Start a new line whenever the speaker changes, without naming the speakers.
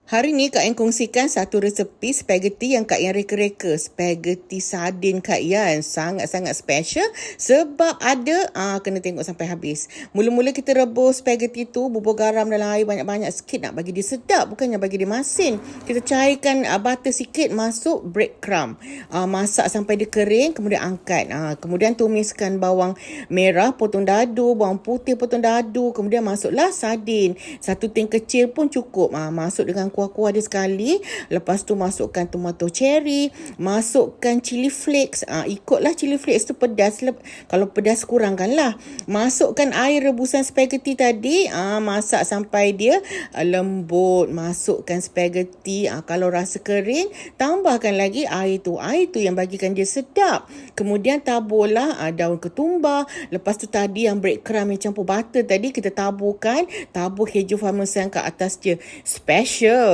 Hari ni Kak Yan kongsikan satu resepi spaghetti yang Kak Yan reka-reka. Spaghetti sardin Kak Yan. Sangat-sangat special sebab ada, kena tengok sampai habis. Mula-mula kita rebus spaghetti tu, bubur garam dalam air banyak-banyak sikit nak bagi dia sedap. Bukannya bagi dia masin. Kita cairkan butter sikit, masuk breadcrumb. Masak sampai dia kering, kemudian angkat. Kemudian tumiskan bawang merah, potong dadu, bawang putih, potong dadu. Kemudian masuklah sardin. Satu tin kecil pun cukup. Masuk dengan kuah-kuah dia sekali. Lepas tu masukkan tomato cherry, masukkan chili flakes. Ikutlah chili flakes tu pedas. Kalau pedas kurangkanlah. Masukkan air rebusan spaghetti tadi. Masak sampai dia lembut. Masukkan spaghetti. Kalau rasa kering, tambahkan lagi air tu. Air tu yang bagikan dia sedap. Kemudian taburlah daun ketumbar. Lepas tu tadi yang breadcrumb yang campur butter tadi kita taburkan. Tabur keju parmesan kat atas je. Special.